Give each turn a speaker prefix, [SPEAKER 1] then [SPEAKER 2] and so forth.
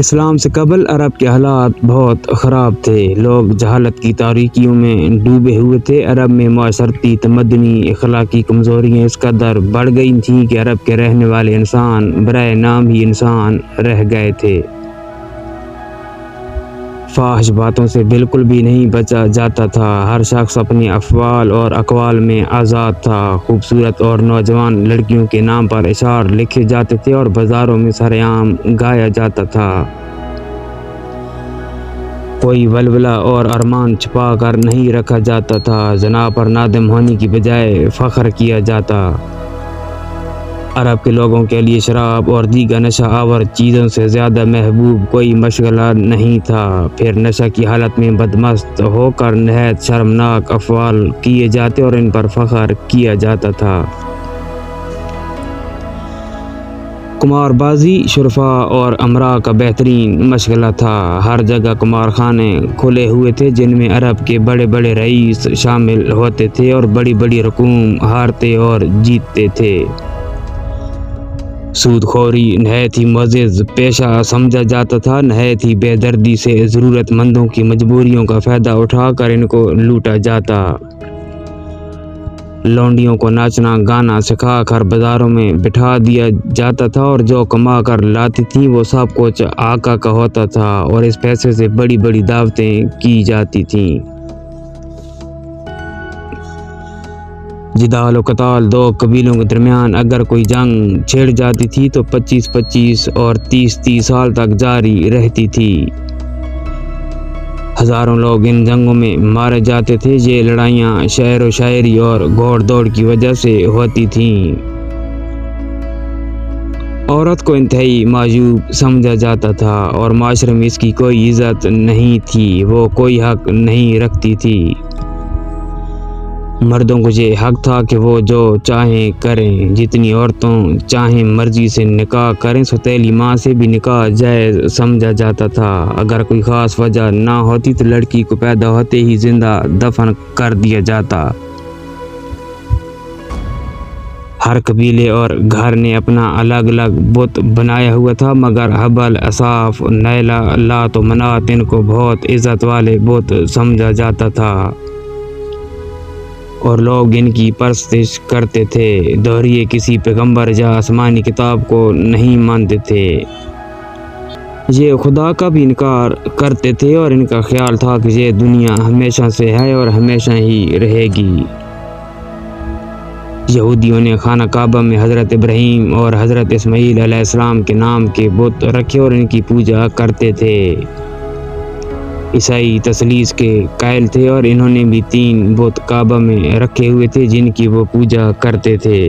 [SPEAKER 1] اسلام سے قبل عرب کے حالات بہت خراب تھے۔ لوگ جہالت کی تاریکیوں میں ڈوبے ہوئے تھے۔ عرب میں معاشرتی، تمدنی، اخلاقی کمزوریاں اس قدر بڑھ گئی تھیں کہ عرب کے رہنے والے انسان برائے نام ہی انسان رہ گئے تھے۔ فاحش باتوں سے بالکل بھی نہیں بچا جاتا تھا۔ ہر شخص اپنے افعال اور اقوال میں آزاد تھا۔ خوبصورت اور نوجوان لڑکیوں کے نام پر اشعار لکھے جاتے تھے اور بازاروں میں سر عام گایا جاتا تھا۔ کوئی ولولہ اور ارمان چھپا کر نہیں رکھا جاتا تھا۔ زنا پر نادم ہونے کی بجائے فخر کیا جاتا۔ عرب کے لوگوں کے لیے شراب اور دیگر نشہ آور چیزوں سے زیادہ محبوب کوئی مشغلہ نہیں تھا۔ پھر نشہ کی حالت میں بدمست ہو کر نہایت شرمناک افعال کیے جاتے اور ان پر فخر کیا جاتا تھا۔ قمار بازی شرفاء اور امراء کا بہترین مشغلہ تھا۔ ہر جگہ قمار خانے کھلے ہوئے تھے جن میں عرب کے بڑے بڑے رئیس شامل ہوتے تھے اور بڑی بڑی رقوم ہارتے اور جیتتے تھے۔ سود خوری نہایت ہی معزز پیشہ سمجھا جاتا تھا۔ نہایت ہی بے دردی سے ضرورت مندوں کی مجبوریوں کا فائدہ اٹھا کر ان کو لوٹا جاتا۔ لونڈیوں کو ناچنا گانا سکھا کر بازاروں میں بٹھا دیا جاتا تھا اور جو کما کر لاتی تھیں وہ سب کچھ آقا کا ہوتا تھا اور اس پیسے سے بڑی بڑی دعوتیں کی جاتی تھیں۔ جدال و قتال، دو قبیلوں کے درمیان اگر کوئی جنگ چھڑ جاتی تھی تو 25 اور 30 سال تک جاری رہتی تھی۔ ہزاروں لوگ ان جنگوں میں مارے جاتے تھے۔ یہ لڑائیاں شعر و شاعری اور گھوڑ دوڑ کی وجہ سے ہوتی تھیں۔ عورت کو انتہائی معیوب سمجھا جاتا تھا اور معاشرے میں اس کی کوئی عزت نہیں تھی۔ وہ کوئی حق نہیں رکھتی تھی۔ مردوں کو یہ حق تھا کہ وہ جو چاہیں کریں، جتنی عورتوں چاہیں مرضی سے نکاح کریں۔ سوتیلی ماں سے بھی نکاح جائز سمجھا جاتا تھا۔ اگر کوئی خاص وجہ نہ ہوتی تو لڑکی کو پیدا ہوتے ہی زندہ دفن کر دیا جاتا۔ ہر قبیلے اور گھر نے اپنا الگ الگ بت بنایا ہوا تھا، مگر حبل، اصاف، نیلا، لات و منات ان کو بہت عزت والے بت سمجھا جاتا تھا اور لوگ ان کی پرستش کرتے تھے۔ دوہریے کسی پیغمبر یا آسمانی کتاب کو نہیں مانتے تھے۔ یہ خدا کا بھی انکار کرتے تھے اور ان کا خیال تھا کہ یہ دنیا ہمیشہ سے ہے اور ہمیشہ ہی رہے گی۔ یہودیوں نے خانہ کعبہ میں حضرت ابراہیم اور حضرت اسماعیل علیہ السلام کے نام کے بت رکھے اور ان کی پوجا کرتے تھے۔ عیسائی تثلیث کے قائل تھے اور انہوں نے بھی 3 بت کعبہ میں رکھے ہوئے تھے جن کی وہ پوجا کرتے تھے۔